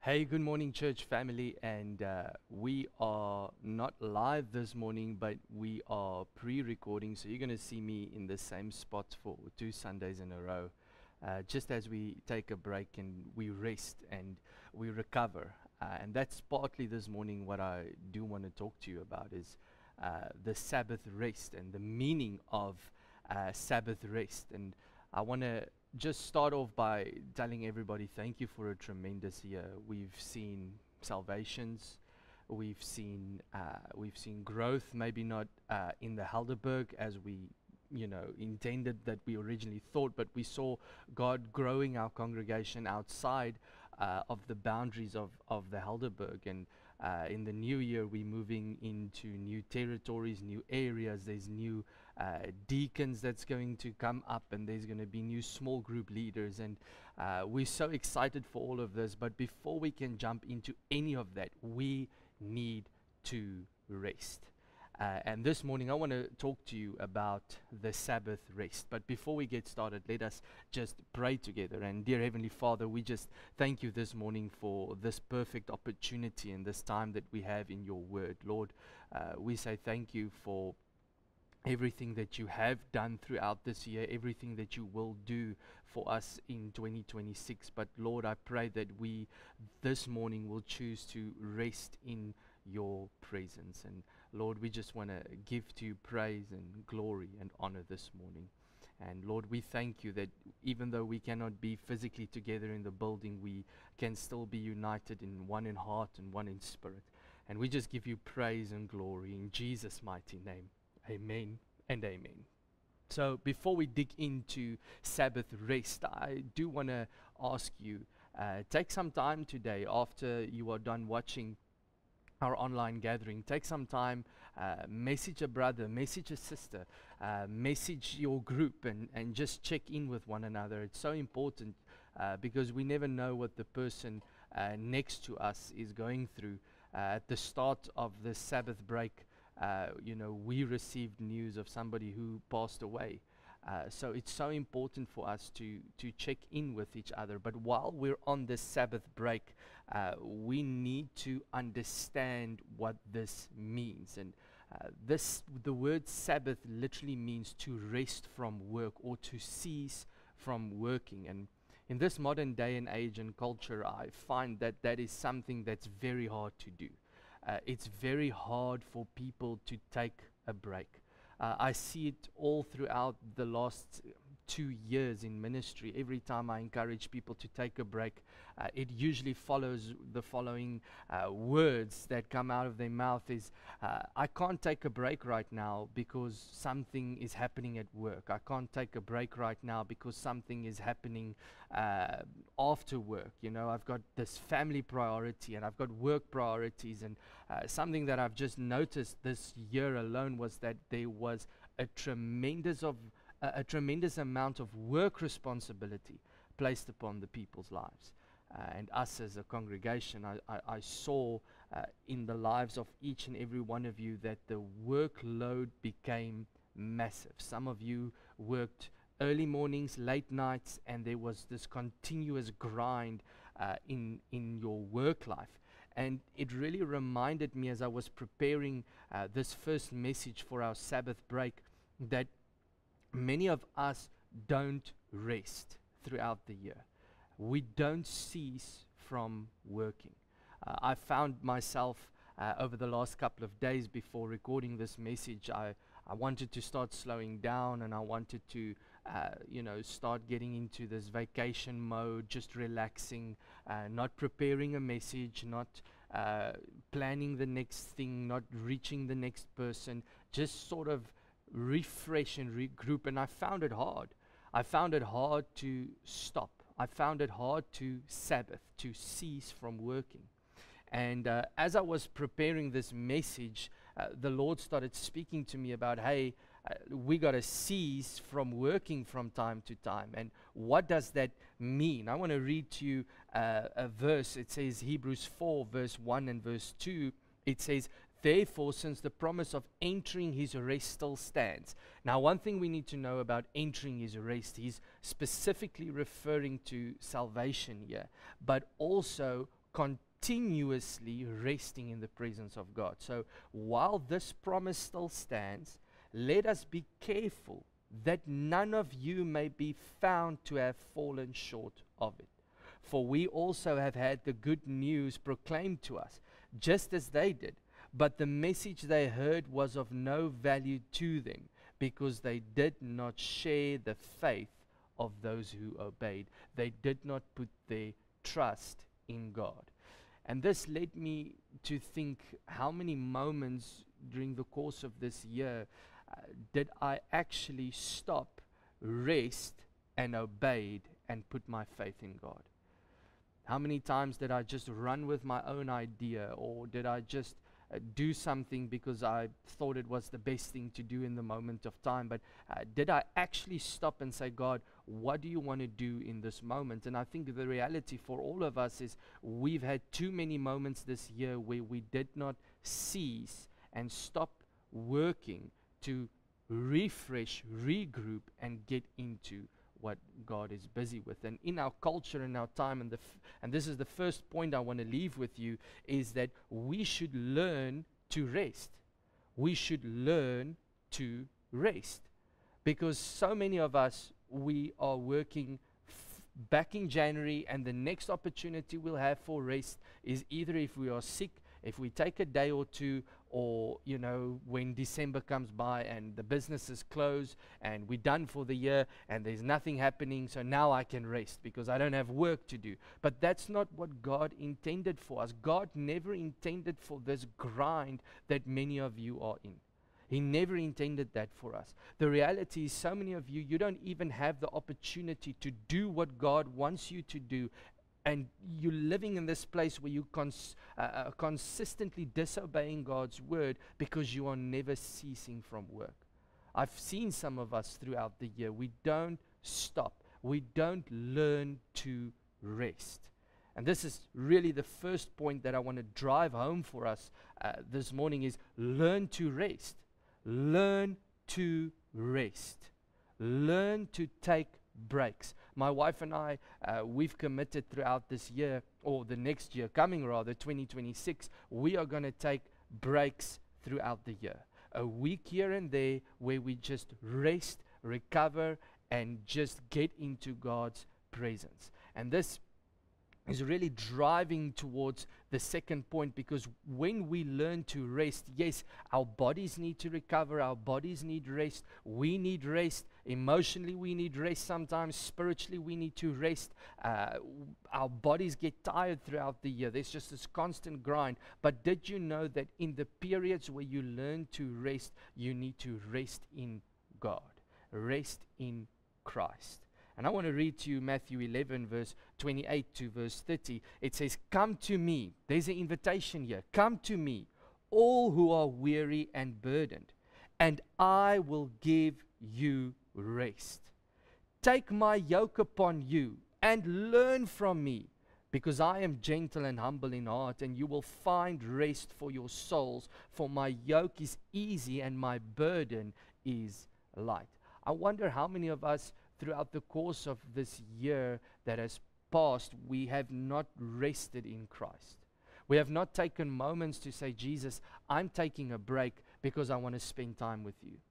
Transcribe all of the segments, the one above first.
Hey, good morning, church family. And we are not live this morning, but we are pre recording. So you're going to see me in the same spot for 2 Sundays in a row, just as we take a break and we rest and we recover. And that's partly this morning what I do want to talk to you about is the Sabbath rest and the meaning of Sabbath rest. And I want to just start off by telling everybody thank you for a tremendous year. We've seen salvations, we've seen growth. Maybe not in the Helderberg as we intended that we originally thought, but we saw God growing our congregation outside of the boundaries of the Helderberg. And in the new year, we're moving into new territories, new areas. There's new deacons that's going to come up, and there's going to be new small group leaders, and we're so excited for all of this. But before we can jump into any of that, we need to rest. And this morning I want to talk to you about the Sabbath rest. But before we get started, let us just pray together. And dear Heavenly Father, we just thank you this morning for this perfect opportunity and this time that we have in your word. Lord, we say thank you for everything that you have done throughout this year, everything that you will do for us in 2026. But Lord, I pray that we this morning will choose to rest in your presence. And Lord, we just want to give to you praise and glory and honor this morning. And Lord, we thank you that even though we cannot be physically together in the building, we can still be united in one in heart and one in spirit. And we just give you praise and glory in Jesus' mighty name. Amen and amen. So before we dig into Sabbath rest, I do want to ask you, take some time today after you are done watching our online gathering. Take some time, message a brother, message a sister, message your group, and just check in with one another. It's so important because we never know what the person next to us is going through. At the start of the Sabbath break, we received news of somebody who passed away. So it's so important for us to check in with each other. But while we're on this Sabbath break, we need to understand what this means. And the word Sabbath literally means to rest from work or to cease from working. And in this modern day and age and culture, I find that that is something that's very hard to do. It's very hard for people to take a break. I see it all throughout the last 2 years in ministry. Every time I encourage people to take a break, it usually follows the following words that come out of their mouth is, I can't take a break right now because something is happening at work. I can't take a break right now because something is happening after work. I've got this family priority and I've got work priorities. And something that I've just noticed this year alone was that there was a tremendous amount of work responsibility placed upon the people's lives. And us as a congregation, I saw in the lives of each and every one of you that the workload became massive. Some of you worked early mornings, late nights, and there was this continuous grind in your work life. And it really reminded me as I was preparing this first message for our Sabbath break that many of us don't rest throughout the year. We don't cease from working. I found myself over the last couple of days before recording this message, I wanted to start slowing down, and I wanted to start getting into this vacation mode, just relaxing, not preparing a message, not planning the next thing, not reaching the next person, just sort of refresh and regroup. And I found it hard. I found it hard to stop. I found it hard to Sabbath, to cease from working. And as I was preparing this message, the Lord started speaking to me about, hey, we got to cease from working from time to time. And what does that mean? I want to read to you a verse. It says Hebrews 4, verse 1 and verse 2. It says, therefore, since the promise of entering his rest still stands. Now, one thing we need to know about entering his rest, he's specifically referring to salvation here, but also continuously resting in the presence of God. So while this promise still stands, let us be careful that none of you may be found to have fallen short of it. For we also have had the good news proclaimed to us, just as they did. But the message they heard was of no value to them, because they did not share the faith of those who obeyed. They did not put their trust in God. And this led me to think, how many moments during the course of this year did I actually stop, rest, and obeyed and put my faith in God? How many times did I just run with my own idea, or did I just do something because I thought it was the best thing to do in the moment of time? But did I actually stop and say, God, what do you want to do in this moment? And I think the reality for all of us is we've had too many moments this year where we did not cease and stop working to refresh, regroup, and get into what God is busy with. And in our culture and our time, and this is the first point I want to leave with you, is that we should learn to rest. We should learn to rest. Because so many of us, we are working back in January, and the next opportunity we'll have for rest is either if we are sick, if we take a day or two, or, you know, when December comes by and the businesses close and we're done for the year and there's nothing happening, so now I can rest because I don't have work to do. But that's not what God intended for us. God never intended for this grind that many of you are in. He never intended that for us. The reality is, so many of you, you don't even have the opportunity to do what God wants you to do. And you're living in this place where you consistently disobeying God's word because you are never ceasing from work. I've seen some of us throughout the year. We don't stop. We don't learn to rest. And this is really the first point that I want to drive home for us this morning is learn to rest. Learn to rest. Learn to take breaks. My wife and I, we've committed throughout this year, or the next year coming rather, 2026, we are going to take breaks throughout the year. A week here and there where we just rest, recover, and just get into God's presence. And this is really driving towards the second point, because when we learn to rest, yes, our bodies need to recover, our bodies need rest, we need rest, emotionally we need rest sometimes, spiritually we need to rest, our bodies get tired throughout the year, there's just this constant grind. But did you know that in the periods where you learn to rest, you need to rest in God, rest in Christ? And I want to read to you Matthew 11, verse 28 to verse 30. It says, "Come to me." There's an invitation here. "Come to me, all who are weary and burdened, and I will give you rest. Take my yoke upon you and learn from me, because I am gentle and humble in heart, and you will find rest for your souls. For my yoke is easy and my burden is light." I wonder how many of us throughout the course of this year that has passed, we have not rested in Christ. We have not taken moments to say, Jesus, I'm taking a break because I want to spend time with you.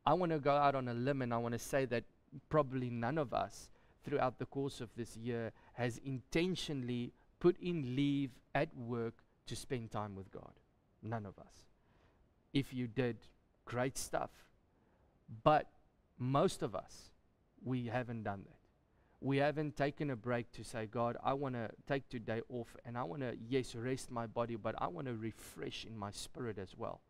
I want to go out on a limb and I want to say that probably none of us throughout the course of this year has intentionally put in leave at work to spend time with God. None of us. If you did, great stuff. But most of us, we haven't done that. We haven't taken a break to say, God, I want to take today off and I want to, yes, rest my body, but I want to refresh in my spirit as well.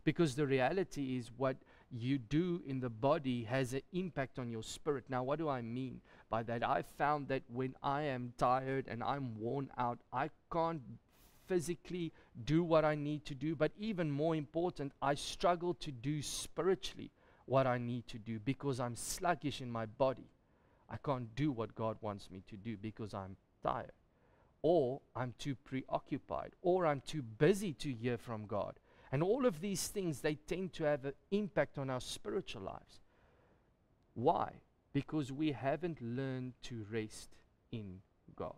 Because the reality is what you do in the body has an impact on your spirit. Now, what do I mean by that? I found that when I am tired and I'm worn out, I can't physically do what I need to do, but even more important, I struggle to do spiritually what I need to do because I'm sluggish in my body. I can't do what God wants me to do because I'm tired, or I'm too preoccupied, or I'm too busy to hear from God. And all of these things, they tend to have an impact on our spiritual lives. Why? Because we haven't learned to rest in God.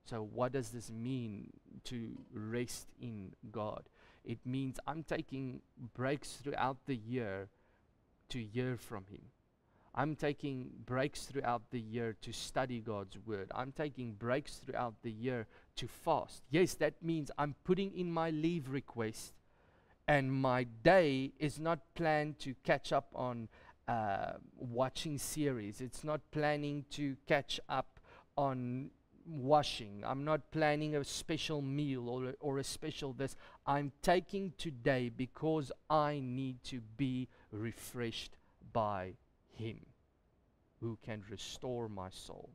So what does this mean to rest in God? It means I'm taking breaks throughout the year to hear from Him. I'm taking breaks throughout the year to study God's Word. I'm taking breaks throughout the year to fast. Yes, that means I'm putting in my leave request, and my day is not planned to catch up on watching series. It's not planning to catch up on washing. I'm not planning a special meal or a special this. I'm taking today because I need to be refreshed by Him who can restore my soul.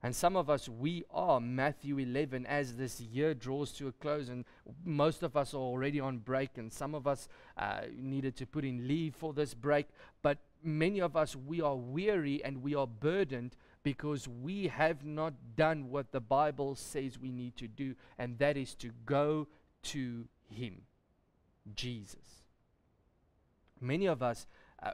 And some of us, we are Matthew 11 as this year draws to a close, and most of us are already on break, and some of us needed to put in leave for this break. But many of us, we are weary and we are burdened because we have not done what the Bible says we need to do, and that is to go to Him, Jesus. Many of us,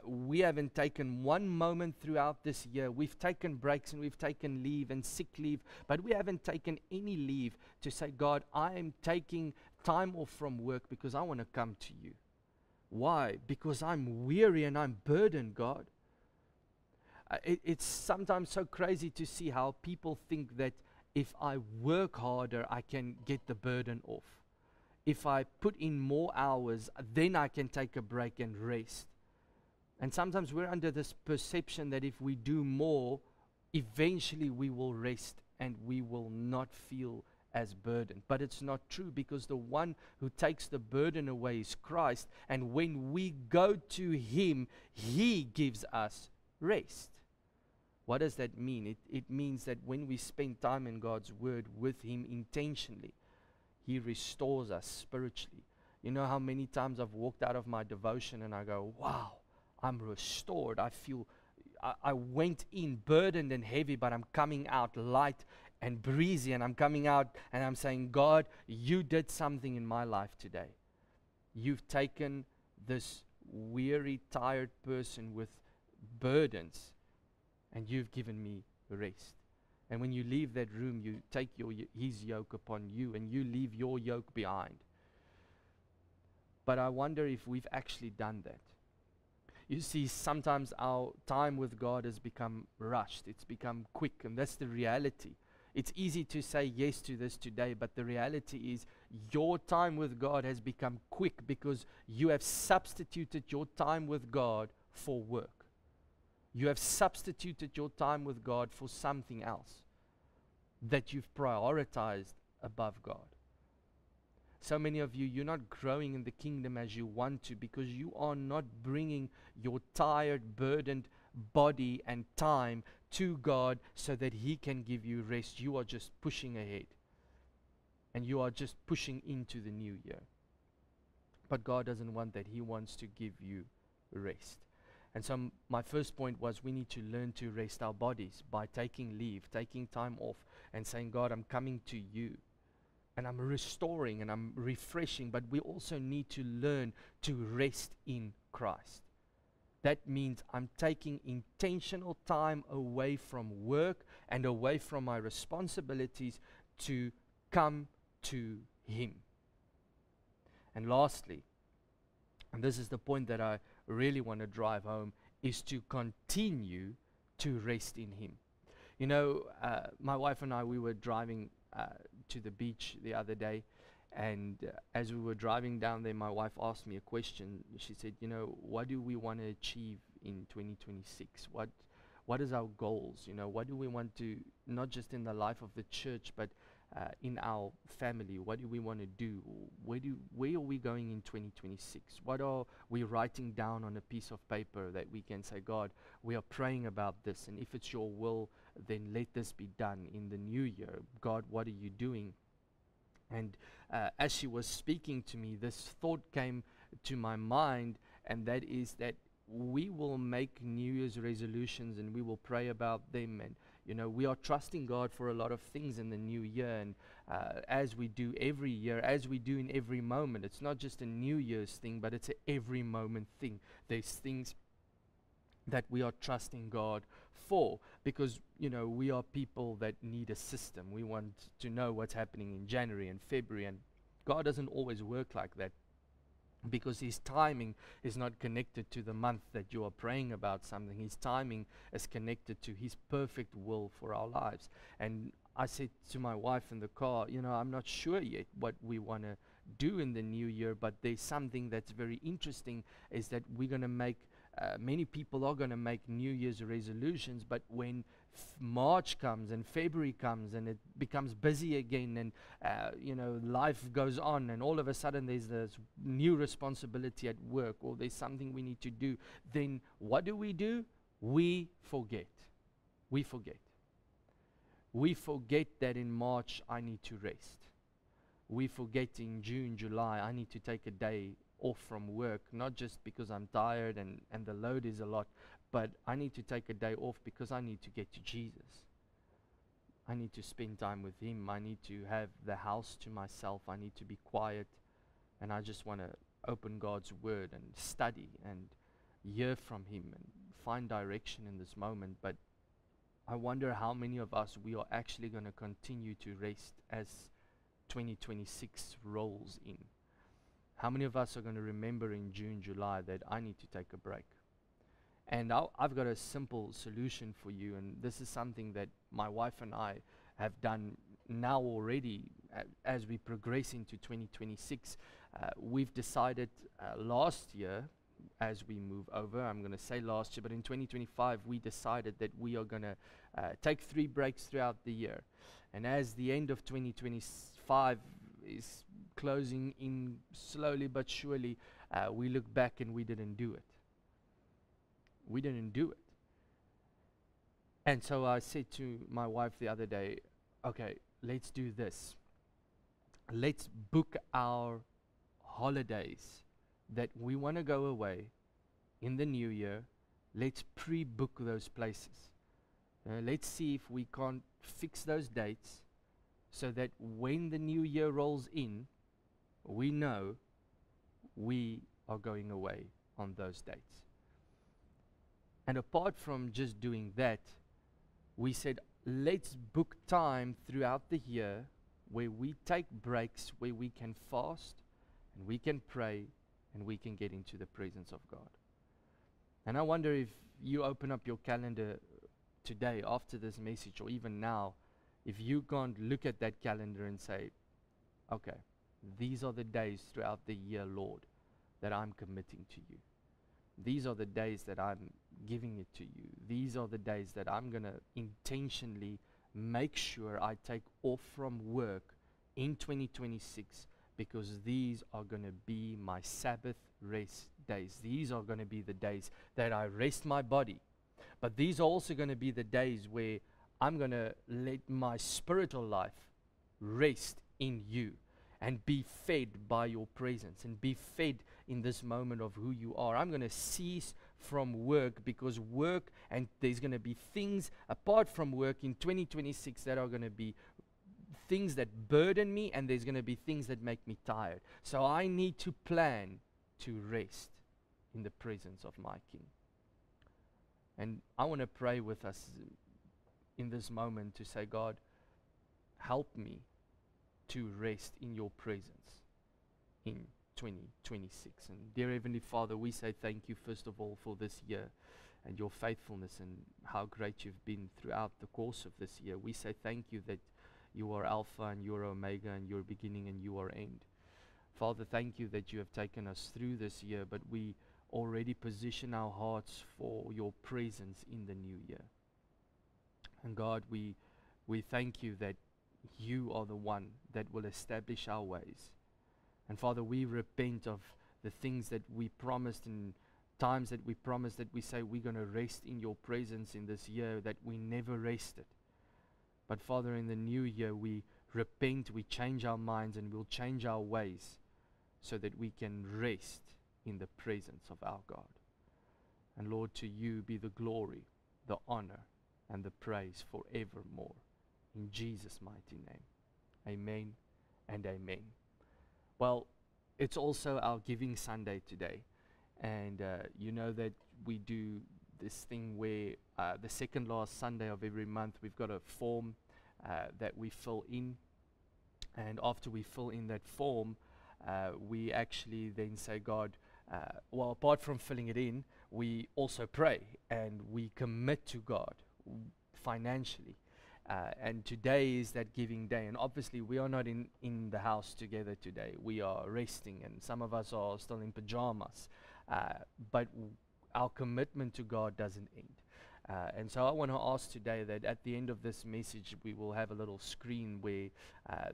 we haven't taken one moment throughout this year. We've taken breaks and we've taken leave and sick leave, but we haven't taken any leave to say, God, I am taking time off from work because I want to come to you. Why? Because I'm weary and I'm burdened, God. It's sometimes so crazy to see how people think that if I work harder, I can get the burden off. If I put in more hours, then I can take a break and rest. And sometimes we're under this perception that if we do more, eventually we will rest and we will not feel as burdened. But it's not true, because the one who takes the burden away is Christ. And when we go to Him, He gives us rest. What does that mean? It means that when we spend time in God's Word with Him intentionally, He restores us spiritually. You know how many times I've walked out of my devotion and I go, wow, I'm restored. I went in burdened and heavy, but I'm coming out light and breezy, and I'm coming out and I'm saying, God, you did something in my life today. You've taken this weary, tired person with burdens, and you've given me rest. And when you leave that room, you take His yoke upon you, and you leave your yoke behind. But I wonder if we've actually done that. You see, sometimes our time with God has become rushed. It's become quick, and that's the reality. It's easy to say yes to this today, but the reality is your time with God has become quick because you have substituted your time with God for work. You have substituted your time with God for something else that you've prioritized above God. So many of you, you're not growing in the kingdom as you want to because you are not bringing your tired, burdened body and time to God so that He can give you rest. You are just pushing ahead, and you are just pushing into the new year. But God doesn't want that. He wants to give you rest. And so my first point was we need to learn to rest our bodies by taking leave, taking time off, and saying, God, I'm coming to you. And I'm restoring and I'm refreshing, but we also need to learn to rest in Christ. That means I'm taking intentional time away from work and away from my responsibilities to come to Him. And lastly, and this is the point that I really want to drive home, is to continue to rest in Him. You know, my wife and I, we were driving to the beach the other day, and as we were driving down there, my wife asked me a question. She said, you know, what do we want to achieve in 2026? What is our goals? You know, what do we want to, not just in the life of the church, but in our family? What do we want to do? Where are we going in 2026? What are we writing down on a piece of paper that we can say, God, we are praying about this, and if it's your will, then let this be done in the new year. God, what are you doing? And as she was speaking to me, this thought came to my mind, and that is that we will make New Year's resolutions and we will pray about them, and you know, we are trusting God for a lot of things in the new year, and as we do every year, as we do in every moment. It's not just a New Year's thing, but it's an every moment thing. There's things that we are trusting God for, because we are people that need a system. We want to know what's happening in January and February, and God doesn't always work like that, because His timing is not connected to the month that you are praying about something. His timing is connected to His perfect will for our lives. And I said to my wife in the car, I'm not sure yet what we want to do in the new year, but there's something that's very interesting, is that we're going to make many people are going to make New Year's resolutions, but when March comes and February comes and it becomes busy again, and life goes on, and all of a sudden there's this new responsibility at work, or there's something we need to do, then what do? We forget. We forget. We forget that in March I need to rest. We forget in June, July, I need to take a day off from work, not just because I'm tired and the load is a lot, but I need to take a day off because I need to get to Jesus. I need to spend time with Him. I need to have the house to myself. I need to be quiet, and I just want to open God's Word and study and hear from Him and find direction in this moment. But I wonder how many of us, we are actually going to continue to rest as 2026 rolls in. How many of us are going to remember in June, July that I need to take a break? And I've got a simple solution for you, and this is something that my wife and I have done now already as we progress into 2026. We've decided last year, as we move over, I'm going to say last year, but in 2025 we decided that we are going to take 3 breaks throughout the year. And as the end of 2025 is closing in slowly but surely, we look back and we didn't do it. We didn't do it. And so I said to my wife the other day, okay, let's do this. Let's book our holidays that we want to go away in the new year. Let's pre-book those places. Let's see if we can't fix those dates so that when the new year rolls in, we know we are going away on those dates. And apart from just doing that, we said, let's book time throughout the year where we take breaks, where we can fast and we can pray and we can get into the presence of God. And I wonder if you open up your calendar today after this message, or even now, if you can't look at that calendar and say, okay, these are the days throughout the year, Lord, that I'm committing to you. These are the days that I'm giving it to you. These are the days that I'm going to intentionally make sure I take off from work in 2026, because these are going to be my Sabbath rest days. These are going to be the days that I rest my body. But these are also going to be the days where I'm going to let my spiritual life rest in you and be fed by your presence and be fed in this moment of who you are. I'm going to cease from work, because work, and there's going to be things apart from work in 2026 that are going to be things that burden me, and there's going to be things that make me tired. So I need to plan to rest in the presence of my King. And I want to pray with us in this moment to say, God, help me to rest in your presence in 2026. And dear Heavenly Father, we say thank you first of all for this year and your faithfulness and how great you've been throughout the course of this year. We say thank you that you are Alpha and you are Omega and you are beginning and you are end. Father, thank you that you have taken us through this year, but we already position our hearts for your presence in the new year. And God, we thank you that you are the one that will establish our ways. And Father, we repent of the things that we promised and times that we promised, that we say we're going to rest in your presence in this year, that we never rested. But Father, in the new year, we repent, we change our minds, and we'll change our ways so that we can rest in the presence of our God. And Lord, to you be the glory, the honor, and the praise forevermore. In Jesus' mighty name. Amen and amen. Well, it's also our Giving Sunday today. And you know that we do this thing where the second last Sunday of every month we've got a form that we fill in, and after we fill in that form, we actually then say, God, well, apart from filling it in, we also pray and we commit to God financially. And today is that giving day. And obviously, we are not in the house together today. We are resting, and some of us are still in pajamas. But our commitment to God doesn't end. And so I want to ask today that at the end of this message, we will have a little screen where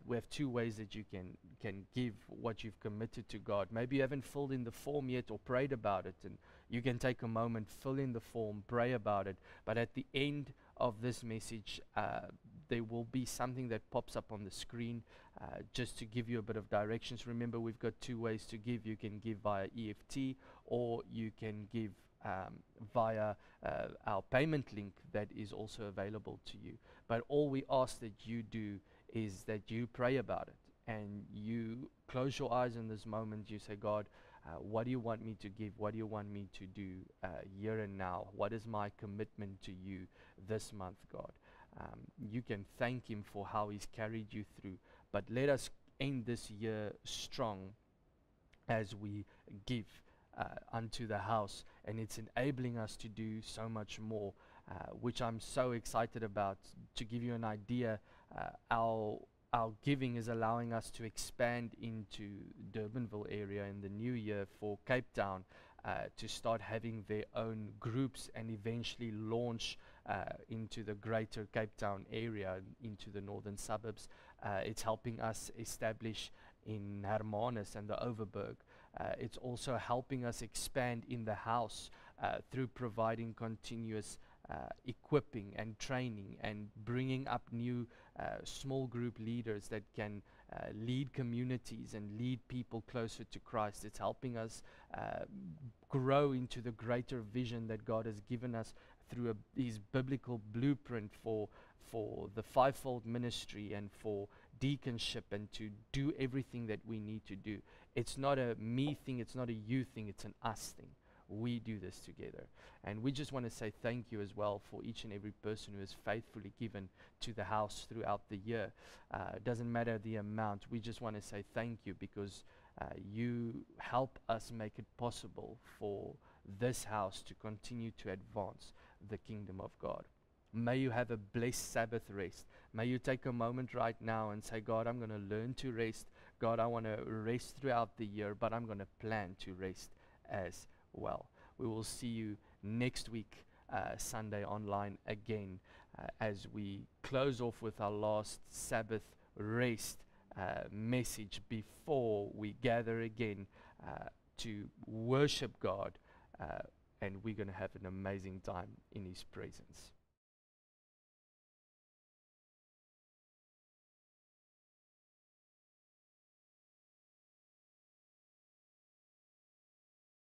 we have two ways that you can give what you've committed to God. Maybe you haven't filled in the form yet or prayed about it, and you can take a moment, fill in the form, pray about it. But at the end of this message, there will be something that pops up on the screen just to give you a bit of directions. Remember, we've got two ways to give. You can give via EFT, or you can give via our payment link that is also available to you. But all we ask that you do is that you pray about it, and you close your eyes in this moment. You say, God, what do you want me to give? What do you want me to do here and now? What is my commitment to you this month, God? You can thank him for how he's carried you through, but let us end this year strong as we give unto the house, and it's enabling us to do so much more, which I'm so excited about. To give you an idea, our giving is allowing us to expand into Durbanville area in the new year for Cape Town, to start having their own groups and eventually launch into the greater Cape Town area, into the northern suburbs. It's helping us establish in Hermanus and the Overberg. It's also helping us expand in the house through providing continuous equipping and training and bringing up new small group leaders that can lead communities and lead people closer to Christ. It's helping us grow into the greater vision that God has given us through his biblical blueprint for the fivefold ministry and for deaconship, and to do everything that we need to do. It's not a me thing, it's not a you thing, it's an us thing. We do this together. And we just want to say thank you as well for each and every person who has faithfully given to the house throughout the year. It doesn't matter the amount. We just want to say thank you, because you help us make it possible for this house to continue to advance the kingdom of God. May you have a blessed Sabbath rest. May you take a moment right now and say, God, I'm going to learn to rest. God, I want to rest throughout the year, but I'm going to plan to rest as well. We will see you next week, Sunday online again, as we close off with our last Sabbath rest message before we gather again to worship God, and we're going to have an amazing time in his presence.